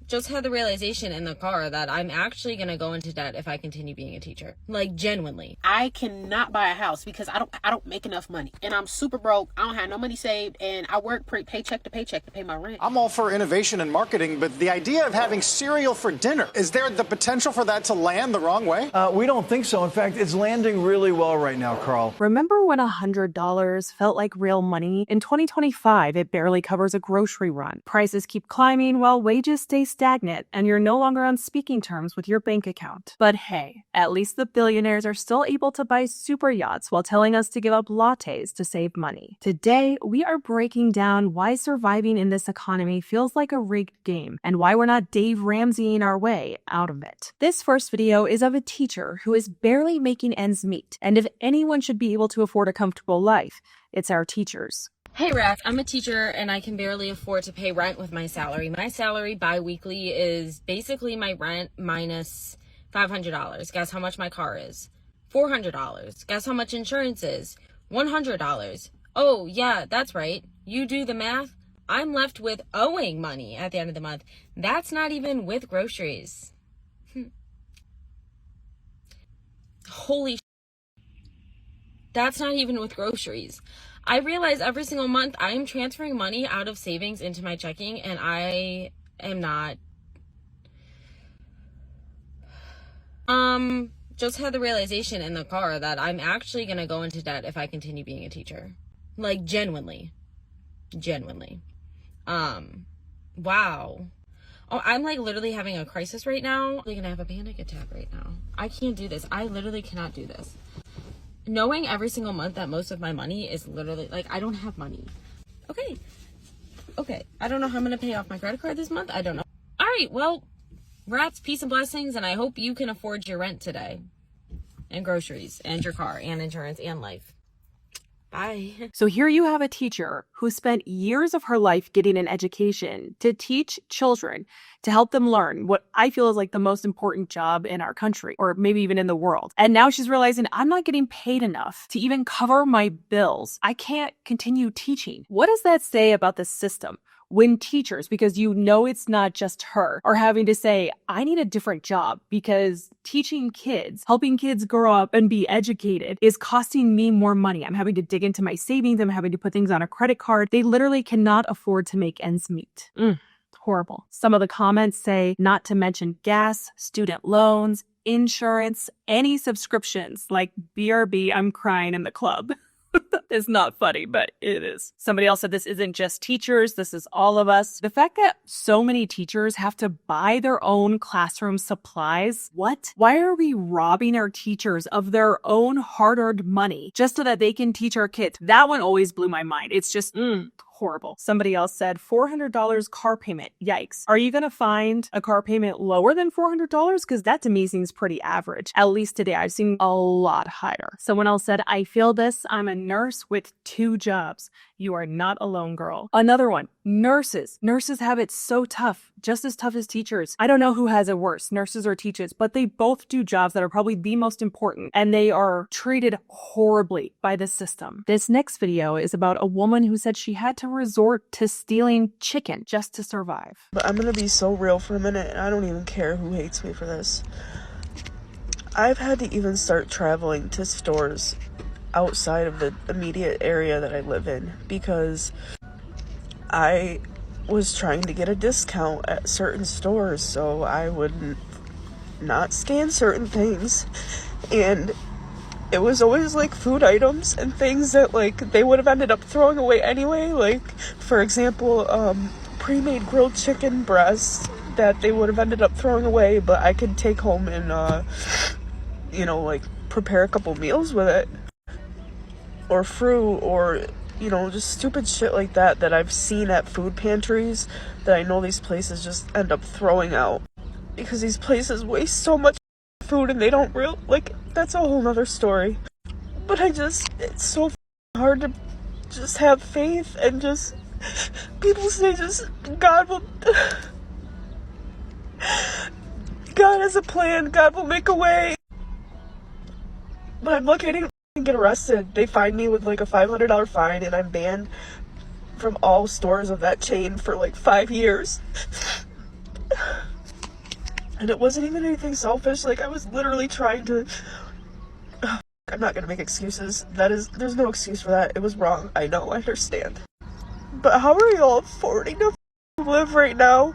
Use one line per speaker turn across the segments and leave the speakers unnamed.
just had the realization in the car that I'm actually going to go into debt if I continue being a teacher. Like, genuinely.
I cannot buy a house because I don't make enough money. And I'm super broke. I don't have no money saved. And I work paycheck to paycheck to pay my rent.
I'm all for innovation and marketing, but the idea of having cereal for dinner, is there the potential for that to land the wrong way?
We don't think so. In fact, it's landing really well right now, Carl.
Remember when $100 felt like real money? In 2025, it barely covers a grocery run. Prices keep climbing while wages stay stagnant, and you're no longer on speaking terms with your bank account. But hey, at least the billionaires are still able to buy super yachts while telling us to give up lattes to save money. Today, we are breaking down why surviving in this economy feels like a rigged game, and why we're not Dave Ramseying our way out of it. This first video is of a teacher who is barely making ends meet, and if anyone should be able to afford a comfortable life, it's our teachers.
Hey Rats, I'm a teacher and I can barely afford to pay rent with my salary. My salary bi-weekly is basically my rent minus $500. Guess how much my car is? $400. Guess how much insurance is? $100. Oh yeah, that's right. You do the math. I'm left with owing money at the end of the month. That's not even with groceries. Holy shit. That's not even with groceries. I realize every single month I am transferring money out of savings into my checking, and I am not. Just had the realization in the car that I'm actually going to go into debt if I continue being a teacher. Like, genuinely. Wow. Oh, I'm like literally having a crisis right now. I'm gonna have a panic attack right now. I can't do this. I literally cannot do this. Knowing every single month that most of my money is literally like, I don't have money. Okay. I don't know how I'm gonna pay off my credit card this month. I don't know. All right, well, Rats, peace and blessings, and I hope you can afford your rent today, and groceries, and your car, and insurance, and life. Bye.
So here you have a teacher who spent years of her life getting an education to teach children, to help them learn what I feel is like the most important job in our country, or maybe even in the world. And now she's realizing I'm not getting paid enough to even cover my bills. I can't continue teaching. What does that say about the system? When teachers, because you know it's not just her, are having to say, I need a different job because teaching kids, helping kids grow up and be educated is costing me more money. I'm having to dig into my savings. I'm having to put things on a credit card. They literally cannot afford to make ends meet. Horrible. Some of the comments say, not to mention gas, student loans, insurance, any subscriptions like BRB, I'm crying in the club. It's not funny, but it is. Somebody else said this isn't just teachers, this is all of us. The fact that so many teachers have to buy their own classroom supplies. What? Why are we robbing our teachers of their own hard-earned money just so that they can teach our kids? That one always blew my mind. It's just, horrible. Somebody else said $400 car payment. Yikes. Are you going to find a car payment lower than $400? Because that to me seems pretty average. At least today, I've seen a lot higher. Someone else said, I feel this. I'm a nurse with 2 jobs. You are not alone, girl. Another one, nurses. Nurses have it so tough, just as tough as teachers. I don't know who has it worse, nurses or teachers, but they both do jobs that are probably the most important, and they are treated horribly by the system. This next video is about a woman who said she had to resort to stealing chicken just to survive.
But I'm gonna be so real for a minute, and I don't even care who hates me for this. I've had to even start traveling to stores outside of the immediate area that I live in because I was trying to get a discount at certain stores so I would not scan certain things, and it was always like food items and things that like they would have ended up throwing away anyway, like for example pre-made grilled chicken breasts that they would have ended up throwing away, but I could take home and like prepare a couple meals with it, or fruit, or just stupid shit like that I've seen at food pantries that I know these places just end up throwing out because these places waste so much food and they don't that's a whole nother story. But it's so hard to just have faith and just people say just God has a plan, God will make a way. But I'm lucky I didn't get arrested. They fined me with like a $500 fine and I'm banned from all stores of that chain for like 5 years. And it wasn't even anything selfish. Like, I was literally trying to... I'm not gonna make excuses. There's no excuse for that. It was wrong. I know, I understand. But how are y'all affording to live right now?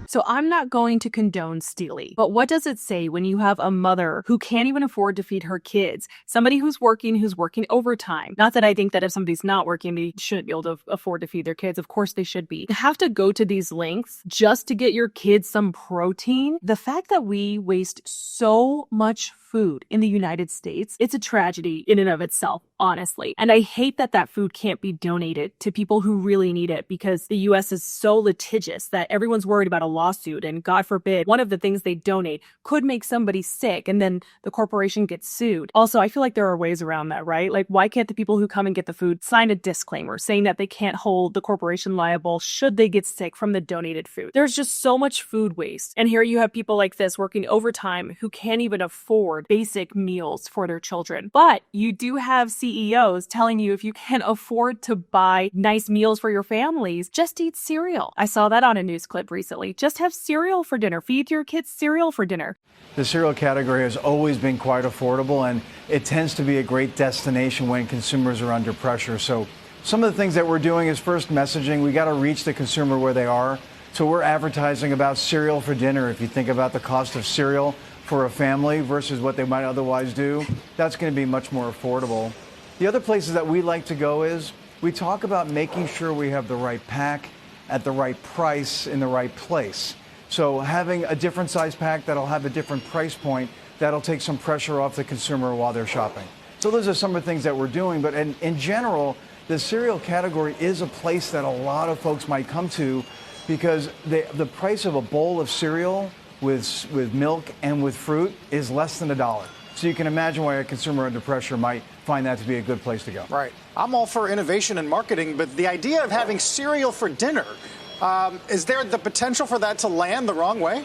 So I'm not going to condone stealing, but what does it say when you have a mother who can't even afford to feed her kids, somebody who's working overtime? Not that I think that if somebody's not working, they shouldn't be able to afford to feed their kids. Of course they should be. To have to go to these lengths just to get your kids some protein, the fact that we waste so much food in the United States, it's a tragedy in and of itself, honestly. And I hate that that food can't be donated to people who really need it, because the US is so litigious that everyone's worried about a lawsuit, and God forbid, one of the things they donate could make somebody sick and then the corporation gets sued. Also, I feel like there are ways around that, right? Like, why can't the people who come and get the food sign a disclaimer saying that they can't hold the corporation liable should they get sick from the donated food? There's just so much food waste. And here you have people like this working overtime who can't even afford basic meals for their children. But you do have CEOs telling you if you can't afford to buy nice meals for your families, just eat cereal. I saw that on a news clip recently. Just have cereal for dinner. Feed your kids cereal for dinner.
The cereal category has always been quite affordable, and it tends to be a great destination when consumers are under pressure. So some of the things that we're doing is first messaging. We got to reach the consumer where they are. So we're advertising about cereal for dinner. If you think about the cost of cereal for a family versus what they might otherwise do, that's going to be much more affordable. The other places that we like to go is we talk about making sure we have the right pack at the right price in the right place. So having a different size pack that'll have a different price point, that'll take some pressure off the consumer while they're shopping. So those are some of the things that we're doing. But in general, the cereal category is a place that a lot of folks might come to because the price of a bowl of cereal with milk and with fruit is less than $1. So you can imagine why a consumer under pressure might find that to be a good place to go.
Right. I'm all for innovation and marketing, but the idea of having cereal for dinner, is there the potential for that to land the wrong way?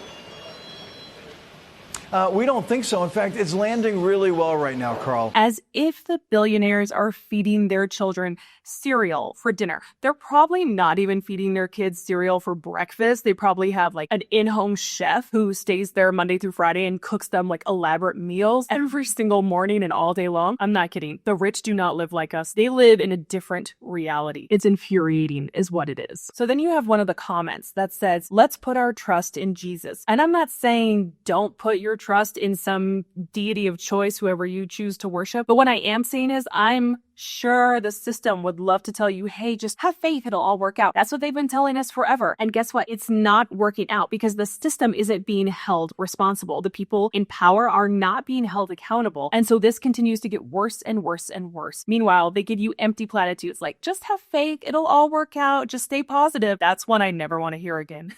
We don't think so. In fact, it's landing really well right now, Carl.
As if the billionaires are feeding their children cereal for dinner. They're probably not even feeding their kids cereal for breakfast. They probably have like an in-home chef who stays there Monday through Friday and cooks them like elaborate meals every single morning and all day long. I'm not kidding. The rich do not live like us. They live in a different reality. It's infuriating is what it is. So then you have one of the comments that says, let's put our trust in Jesus. And I'm not saying don't put your trust in some deity of choice, whoever you choose to worship. But what I am saying is I'm sure the system would love to tell you, hey, just have faith, it'll all work out. That's what they've been telling us forever. And guess what? It's not working out because the system isn't being held responsible. The people in power are not being held accountable. And so this continues to get worse and worse and worse. Meanwhile, they give you empty platitudes like, just have faith, it'll all work out, just stay positive. That's one I never want to hear again.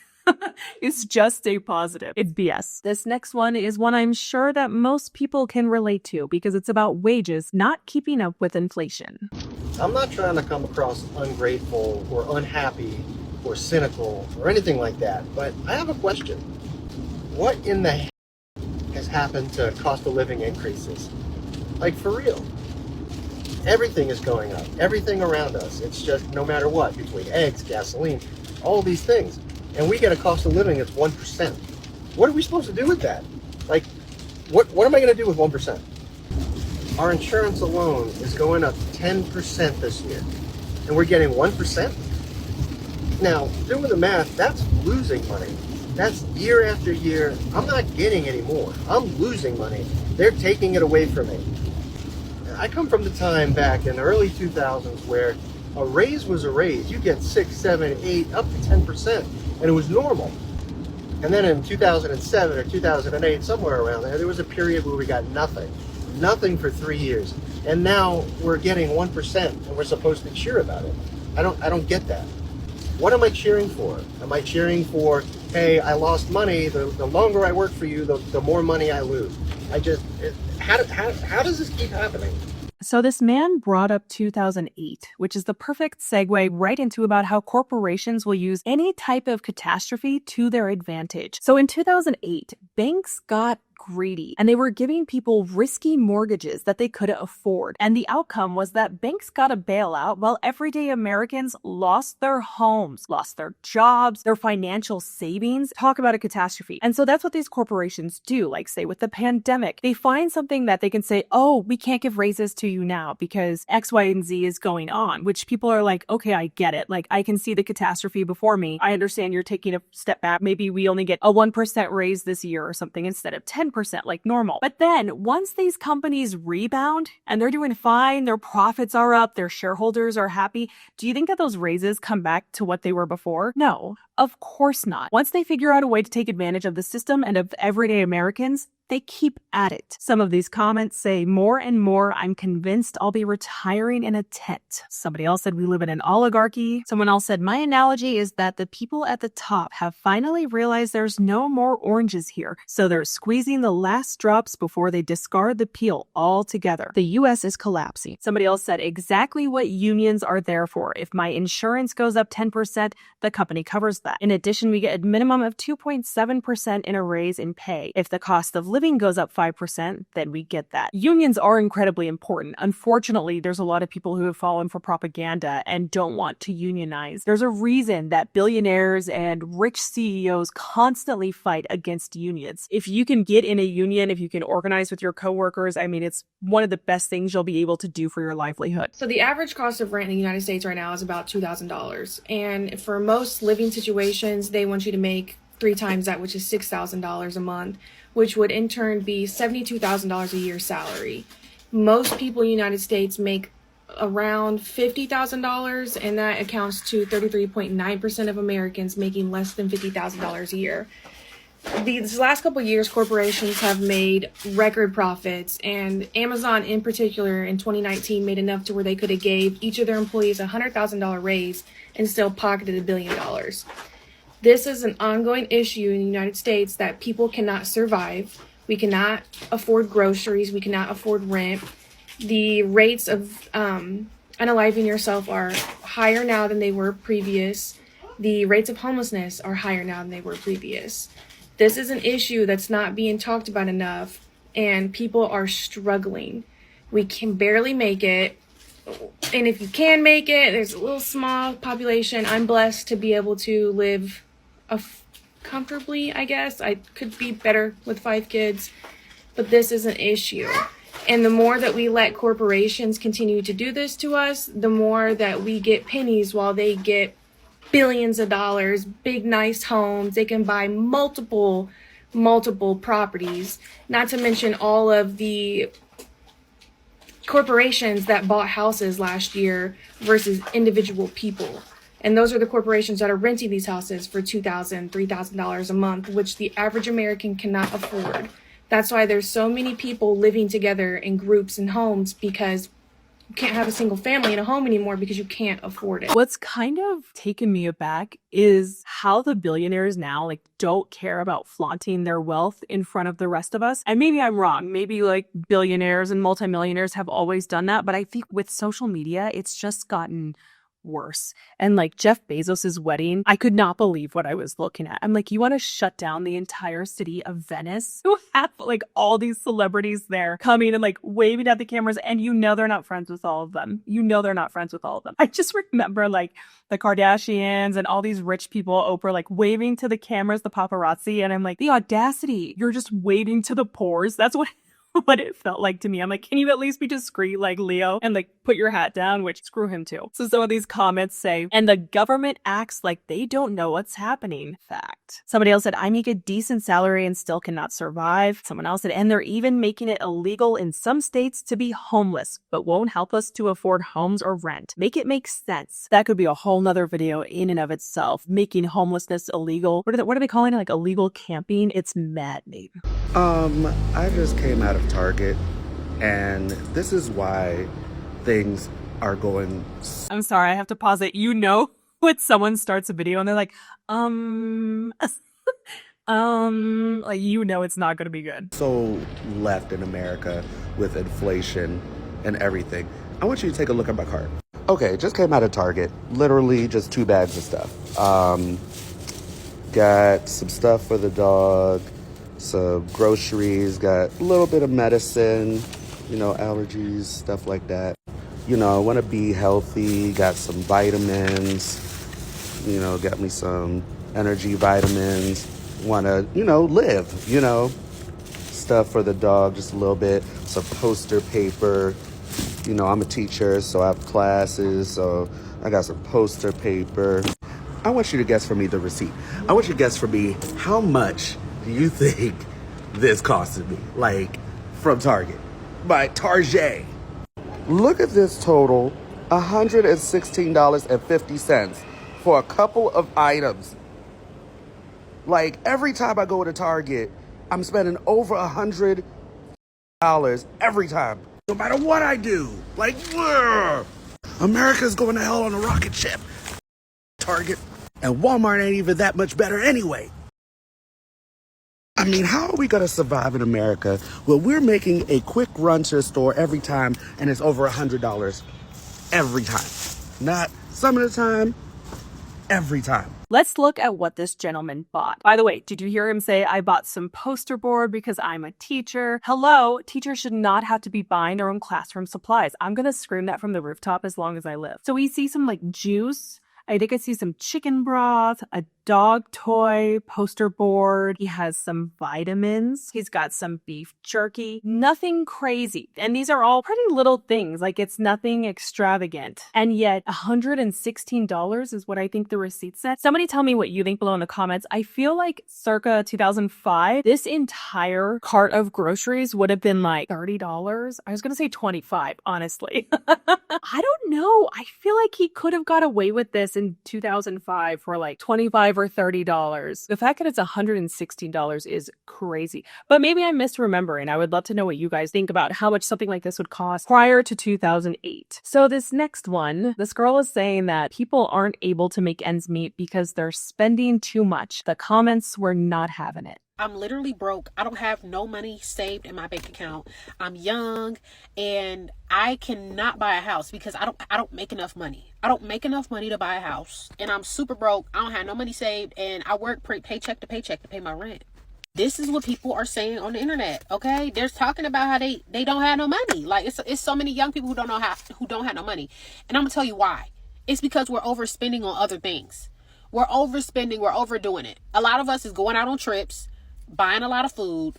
It's just stay positive. It's BS. This next one is one I'm sure that most people can relate to because it's about wages not keeping up with inflation.
I'm not trying to come across ungrateful or unhappy or cynical or anything like that, but I have a question. What in the heck has happened to cost of living increases? Like, for real. Everything is going up. Everything around us. It's just no matter what, between eggs, gasoline, all these things. And we get a cost of living that's 1%. What are we supposed to do with that? Like, what am I going to do with 1%? Our insurance alone is going up 10% this year, and we're getting 1%? Now, doing the math, that's losing money. That's year after year. I'm not getting any more. I'm losing money. They're taking it away from me. I come from the time back in the early 2000s where a raise was a raise. You get 6, 7, 8, up to 10%. And it was normal. And then in 2007 or 2008, somewhere around there was a period where we got nothing for 3 years. And now we're getting 1% and we're supposed to cheer about it. I don't get that. What am I cheering for? Am I cheering for, hey, I lost money, the longer I work for you, the more money I lose? How does this keep happening?
So this man brought up 2008, which is the perfect segue right into about how corporations will use any type of catastrophe to their advantage. So in 2008, banks got greedy, and they were giving people risky mortgages that they couldn't afford. And the outcome was that banks got a bailout while everyday Americans lost their homes, lost their jobs, their financial savings. Talk about a catastrophe. And so that's what these corporations do. Like, say with the pandemic, they find something that they can say, oh, we can't give raises to you now because X, Y, and Z is going on, which people are like, okay, I get it. Like, I can see the catastrophe before me. I understand you're taking a step back. Maybe we only get a 1% raise this year or something instead of 10% like normal. But then once these companies rebound and they're doing fine, their profits are up, their shareholders are happy, do you think that those raises come back to what they were before? No, of course not. Once they figure out a way to take advantage of the system and of everyday Americans, they keep at it. Some of these comments say, more and more, I'm convinced I'll be retiring in a tent. Somebody else said, we live in an oligarchy. Someone else said, my analogy is that the people at the top have finally realized there's no more oranges here, so they're squeezing the last drops before they discard the peel altogether. The U.S. is collapsing. Somebody else said, exactly what unions are there for. If my insurance goes up 10%, the company covers that. In addition, we get a minimum of 2.7% in a raise in pay. If the cost of living goes up 5%, then we get that. Unions are incredibly important. Unfortunately, there's a lot of people who have fallen for propaganda and don't want to unionize. There's a reason that billionaires and rich CEOs constantly fight against unions. If you can get in a union, if you can organize with your coworkers, I mean, it's one of the best things you'll be able to do for your livelihood.
So the average cost of rent in the United States right now is about $2,000. And for most living situations, they want you to make 3 times that, which is $6,000 a month, which would in turn be $72,000 a year salary. Most people in the United States make around $50,000, and that accounts to 33.9% of Americans making less than $50,000 a year. These last couple of years, corporations have made record profits, and Amazon in particular in 2019 made enough to where they could have gave each of their employees a $100,000 raise and still pocketed $1 billion. This is an ongoing issue in the United States that people cannot survive. We cannot afford groceries. We cannot afford rent. The rates of unaliving yourself are higher now than they were previous. The rates of homelessness are higher now than they were previous. This is an issue that's not being talked about enough, and people are struggling. We can barely make it. And if you can make it, there's a little small population. I'm blessed to be able to live comfortably, I guess. I could be better with 5 kids, but this is an issue. And the more that we let corporations continue to do this to us, the more that we get pennies while they get billions of dollars, big, nice homes. They can buy multiple properties, not to mention all of the corporations that bought houses last year versus individual people. And those are the corporations that are renting these houses for $2,000, $3,000 a month, which the average American cannot afford. That's why there's so many people living together in groups and homes, because you can't have a single family in a home anymore because you can't afford it.
What's kind of taken me aback is how the billionaires now don't care about flaunting their wealth in front of the rest of us. And maybe I'm wrong. Maybe billionaires and multimillionaires have always done that. But I think with social media, it's just gotten worse. And Jeff Bezos's wedding, I could not believe what I was looking at. I'm like, you want to shut down the entire city of Venice? You have all these celebrities there coming and waving at the cameras, and they're not friends with all of them. They're not friends with all of them. I just remember the Kardashians and all these rich people, Oprah, waving to the cameras, the paparazzi, and I'm like, the audacity. You're just waving to the poors. That's what it felt like to me. I'm like, can you at least be discreet like Leo and put your hat down, which screw him too. So some of these comments say, and the government acts like they don't know what's happening. Fact. Somebody else said, I make a decent salary and still cannot survive. Someone else said, and they're even making it illegal in some states to be homeless, but won't help us to afford homes or rent. Make it make sense. That could be a whole nother video in and of itself. Making homelessness illegal. What are they calling it? Illegal camping? It's maddening.
I just came out of Target, and this is why things are going.
I'm sorry, I have to pause it. When someone starts a video and they're like, it's not going to be good.
So left in America with inflation and everything. I want you to take a look at my cart. Okay, just came out of Target. Literally just 2 bags of stuff. Got some stuff for the dog. some groceries, got a little bit of medicine, allergies, stuff like that. I want to be healthy, got some vitamins, got me some energy vitamins, want to, live, stuff for the dog, just a little bit, some poster paper. I'm a teacher, so I have classes, so I got some poster paper. I want you to guess for me the receipt. I want you to guess for me, how much do you think this costed me? Like, from Target. By Target. Look at this total, $116.50 for a couple of items. Like, every time I go to Target, I'm spending over $100 every time. No matter what I do. Like, America's going to hell on a rocket ship. Target and Walmart ain't even that much better anyway. I mean, how are we going to survive in America when we're making a quick run to the store every time and it's over $100 every time? Not some of the time, every time.
Let's look at what this gentleman bought. By the way, did you hear him say, I bought some poster board because I'm a teacher? Hello, teachers should not have to be buying their own classroom supplies. I'm going to scream that from the rooftop as long as I live. So we see some juice. I think I see some chicken broth, a dog toy, poster board. He has some vitamins. He's got some beef jerky. Nothing crazy. And these are all pretty little things. It's nothing extravagant. And yet $116 is what I think the receipt said. Somebody tell me what you think below in the comments. I feel like circa 2005, this entire cart of groceries would have been like $30. I was going to say 25, honestly. I don't know. I feel like he could have got away with this in 2005 for like $25 or $30. The fact that it's $116 is crazy. But maybe I'm misremembering. I would love to know what you guys think about how much something like this would cost prior to 2008. So this next one, this girl is saying that people aren't able to make ends meet because they're spending too much. The comments were not having it.
I'm literally broke. I don't have no money saved in my bank account. I'm young and I cannot buy a house because I don't make enough money. I don't make enough money to buy a house. And I'm super broke. I don't have no money saved and I work paycheck to paycheck to pay my rent. This is what people are saying on the internet, okay? They're talking about how they don't have no money. Like it's so many young people who don't have no money. And I'm gonna tell you why. It's because we're overspending on other things. We're overspending, we're overdoing it. A lot of us is going out on trips, buying a lot of food,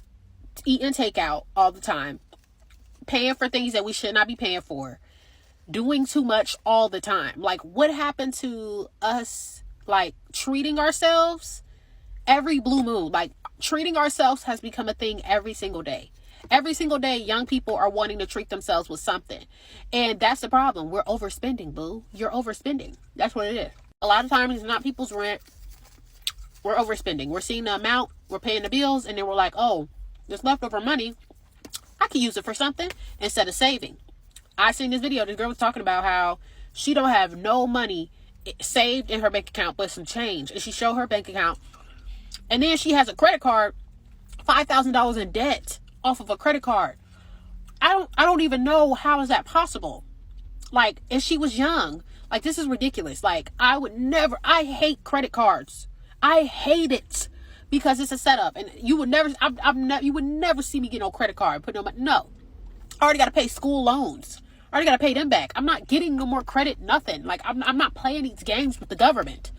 eating takeout all the time, paying for things that we should not be paying for, doing too much all the time. Like, what happened to us, treating ourselves every blue moon? Like, treating ourselves has become a thing every single day. Every single day, young people are wanting to treat themselves with something. And that's the problem. We're overspending, boo. You're overspending. That's what it is. A lot of times, it's not people's rent. We're overspending. We're seeing the amount, we're paying the bills, and then we're like, oh, this leftover money, I could use it for something instead of saving. I seen this video. This girl was talking about how she don't have no money saved in her bank account but some change. And she showed her bank account. And then she has a credit card, $5,000 in debt off of a credit card. I don't even know how is that possible. And she was young. This is ridiculous. I hate credit cards. I hate it because it's a setup, and you would never, you would never see me get no credit card. No, I already got to pay school loans. I already got to pay them back. I'm not getting no more credit, nothing. I'm not playing these games with the government.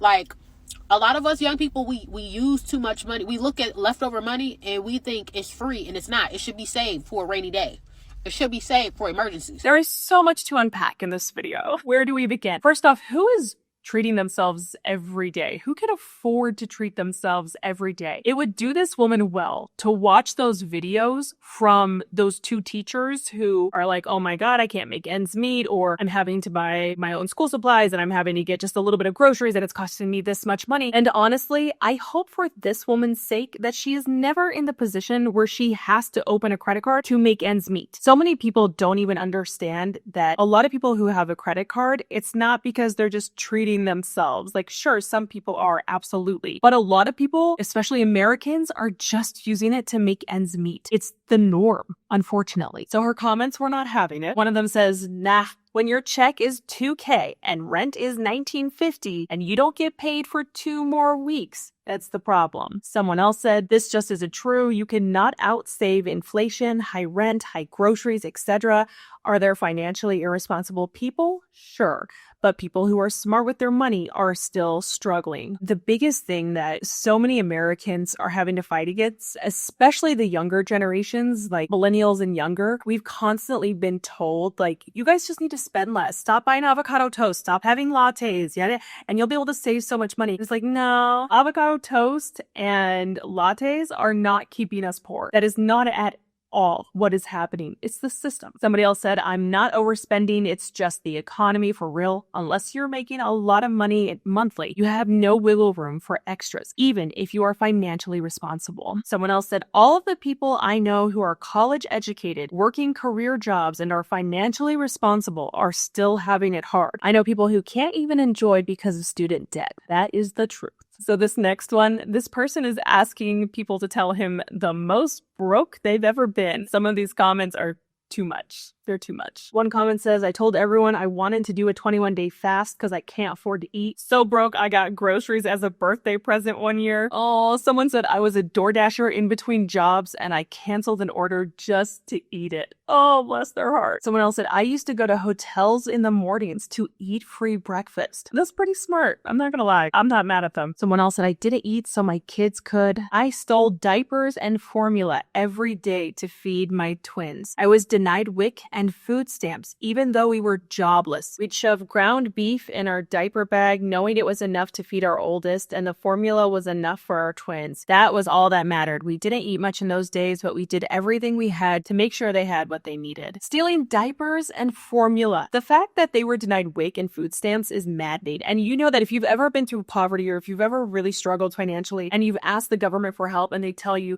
A lot of us young people, we use too much money. We look at leftover money and we think it's free, and it's not. It should be saved for a rainy day. It should be saved for emergencies.
There is so much to unpack in this video. Where do we begin? First off, who is treating themselves every day? Who can afford to treat themselves every day? It would do this woman well to watch those videos from those two teachers who are like, oh my God, I can't make ends meet, or I'm having to buy my own school supplies and I'm having to get just a little bit of groceries and it's costing me this much money. And honestly, I hope for this woman's sake that she is never in the position where she has to open a credit card to make ends meet. So many people don't even understand that a lot of people who have a credit card, it's not because they're just treating themselves. Sure, some people are, absolutely. But a lot of people, especially Americans, are just using it to make ends meet. It's the norm, unfortunately. So her comments were not having it. One of them says, nah, When your check is $2K and rent is $19.50 and you don't get paid for 2 more weeks, that's the problem. Someone else said, this just isn't true. You cannot outsave inflation, high rent, high groceries, etc. Are there financially irresponsible people? Sure. But people who are smart with their money are still struggling. The biggest thing that so many Americans are having to fight against, especially the younger generations, like millennials and younger, we've constantly been told, like, you guys just need to spend less. Stop buying avocado toast. Stop having lattes. Yeah, and you'll be able to save so much money. It's like, no, avocado toast and lattes are not keeping us poor. That is not at all what is happening. It's the system. Somebody else said, I'm not overspending. It's just the economy for real. Unless you're making a lot of money monthly, you have no wiggle room for extras, even if you are financially responsible. Someone else said, all of the people I know who are college educated, working career jobs, and are financially responsible are still having it hard. I know people who can't even enjoy because of student debt. That is the truth. So this next one, this person is asking people to tell him the most broke they've ever been. Some of these comments are too much. They're too much. One comment says, I told everyone I wanted to do a 21-day fast because I can't afford to eat. So broke, I got groceries as a birthday present one year. Oh, someone said I was a DoorDasher in between jobs and I canceled an order just to eat it. Oh, bless their heart. Someone else said, I used to go to hotels in the mornings to eat free breakfast. That's pretty smart. I'm not gonna lie. I'm not mad at them. Someone else said, I didn't eat so my kids could. I stole diapers and formula every day to feed my twins. I was denied WIC and food stamps, even though we were jobless. We'd shove ground beef in our diaper bag, knowing it was enough to feed our oldest, and the formula was enough for our twins. That was all that mattered. We didn't eat much in those days, but we did everything we had to make sure they had what they needed. Stealing diapers and formula. The fact that they were denied WIC and food stamps is maddening. And you know that if you've ever been through poverty or if you've ever really struggled financially and you've asked the government for help and they tell you,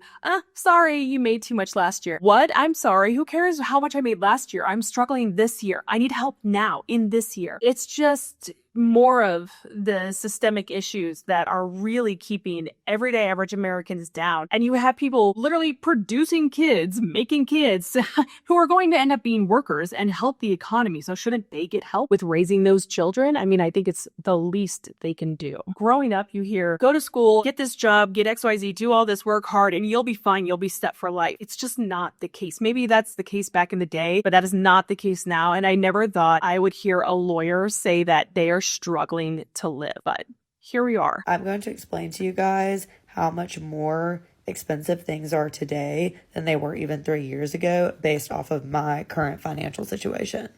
sorry, you made too much last year. What? I'm sorry. Who cares how much I made last year? I'm struggling this year. I need help now in this year. It's just more of the systemic issues that are really keeping everyday average Americans down. And you have people literally producing kids, making kids who are going to end up being workers and help the economy. So shouldn't they get help with raising those children? I mean, I think it's the least they can do. Growing up, you hear, go to school, get this job, get XYZ, do all this, work hard, and you'll be fine. You'll be set for life. It's just not the case. Maybe that's the case back in the day, but that is not the case now. And I never thought I would hear a lawyer say that they are struggling to live, but here we are.
I'm going to explain to you guys how much more expensive things are today than they were even 3 years ago based off of my current financial situation.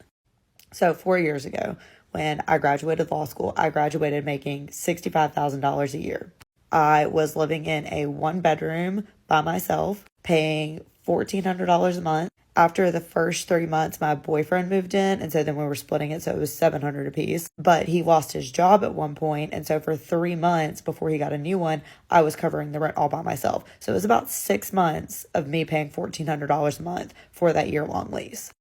So 4 years ago, when I graduated law school, I graduated making $65,000 a year. I was living in a 1-bedroom by myself, paying $1,400 a month. After the first 3 months, my boyfriend moved in, and so then we were splitting it, so it was $700 apiece. But he lost his job at one point, and so for 3 months before he got a new one, I was covering the rent all by myself. So it was about 6 months of me paying $1,400 a month for that year-long lease.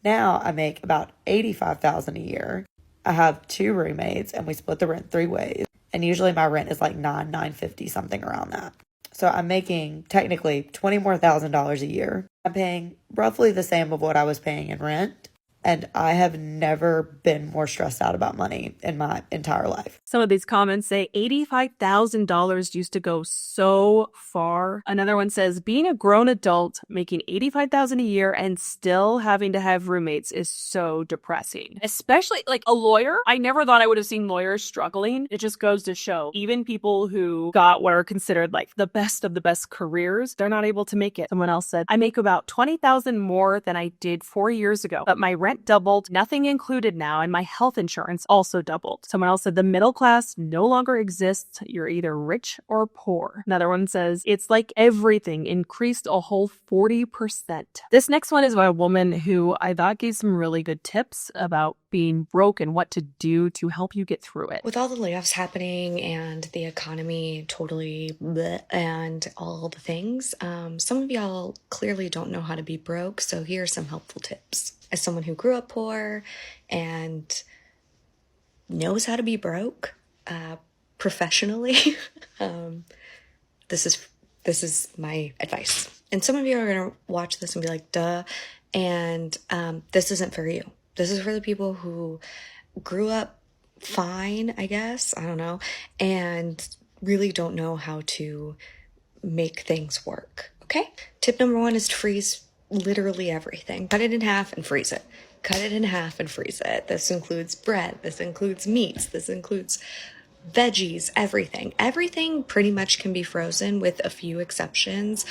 Now I make about $85,000 a year. I have 2 roommates, and we split the rent 3 ways. And usually my rent is like $950, something around that. So I'm making technically $20,000 more a year. I'm paying roughly the same of what I was paying in rent. And I have never been more stressed out about money in my entire life.
Some of these comments say $85,000 used to go so far. Another one says being a grown adult making $85,000 a year and still having to have roommates is so depressing. Especially like a lawyer. I never thought I would have seen lawyers struggling. It just goes to show even people who got what are considered like the best of the best careers, they're not able to make it. Someone else said, I make about $20,000 more than I did 4 years ago, but my rent doubled, nothing included now, and my health insurance also doubled. Someone else said the middle class no longer exists. You're either rich or poor. Another one says it's like everything increased a whole 40%. This next one is by a woman who I thought gave some really good tips about being broke and what to do to help you get through it.
With all the layoffs happening and the economy totally bleh, and all the things, some of y'all clearly don't know how to be broke, so here are some helpful tips. As someone who grew up poor and knows how to be broke professionally, this is my advice. And some of you are going to watch this and be like, duh, and this isn't for you. This is for the people who grew up fine, I guess, I don't know, and really don't know how to make things work, okay? Tip number 1 is to freeze literally everything. Cut it in half and freeze it. Cut it in half and freeze it. This includes bread, this includes meats, this includes veggies, everything. Everything pretty much can be frozen with a few exceptions.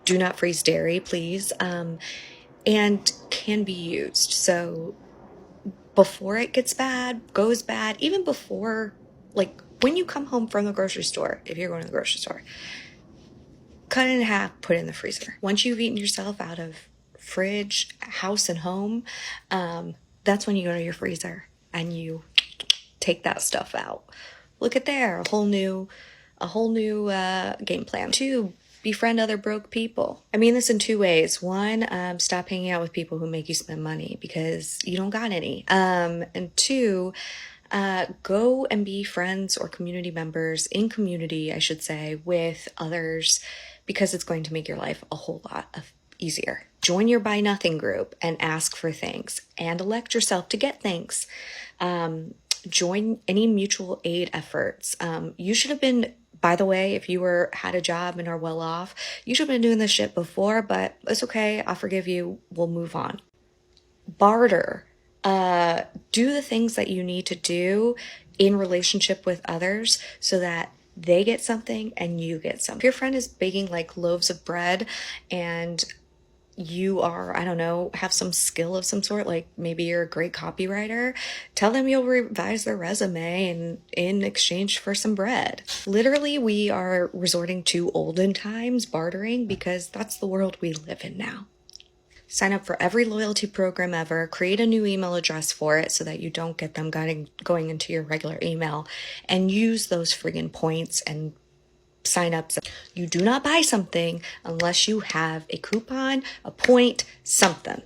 Do not freeze dairy, please, and can be used. So before it gets bad, goes bad, even before, like when you come home from the grocery store, if you're going to the grocery store, cut it in half, put it in the freezer. Once you've eaten yourself out of fridge, house, and home, that's when you go to your freezer and you take that stuff out. Look at there, a whole new game plan. 2, befriend other broke people. I mean this in 2 ways. 1, stop hanging out with people who make you spend money because you don't got any. And 2, go and be friends or community members in community, I should say, with others, because it's going to make your life a whole lot easier. Join your buy nothing group and ask for things and elect yourself to get things. Join any mutual aid efforts. You should have been, by the way, if you had a job and are well off, you should have been doing this shit before, but it's okay. I'll forgive you. We'll move on. Barter. Do the things that you need to do in relationship with others so that they get something and you get something. If your friend is baking like loaves of bread and you are, I don't know, have some skill of some sort, like maybe you're a great copywriter, tell them you'll revise their resume in exchange for some bread. Literally, we are resorting to olden times bartering because that's the world we live in now. Sign up for every loyalty program ever, create a new email address for it so that you don't get them going into your regular email, and use those friggin' points and signups. You do not buy something unless you have a coupon, a point, something.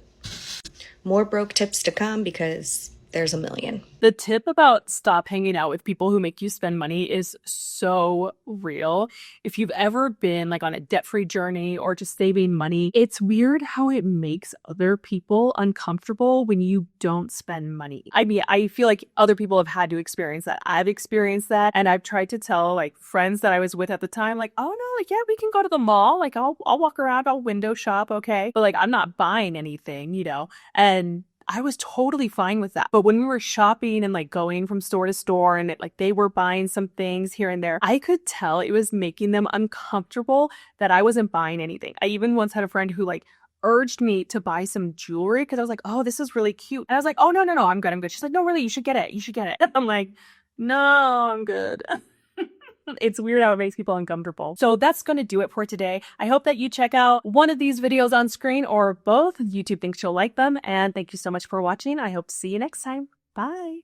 More broke tips to come because there's a million.
The tip about stop hanging out with people who make you spend money is so real. If you've ever been like on a debt-free journey or just saving money, it's weird how it makes other people uncomfortable when you don't spend money. I mean, I feel like other people have had to experience that. I've experienced that, and I've tried to tell like friends that I was with at the time, like, oh no, like, yeah, we can go to the mall. Like, I'll walk around, I'll window shop, okay? But like, I'm not buying anything, you know? And I was totally fine with that. But when we were shopping and like going from store to store and they were buying some things here and there, I could tell it was making them uncomfortable that I wasn't buying anything. I even once had a friend who like urged me to buy some jewelry because I was like, oh, this is really cute. And I was like, oh, no, I'm good. She's like, no, really, you should get it. I'm like, no, I'm good. It's weird how it makes people uncomfortable. So that's going to do it for today. I hope that you check out one of these videos on screen or both. YouTube thinks you'll like them. And thank you so much for watching. I hope to see you next time. Bye.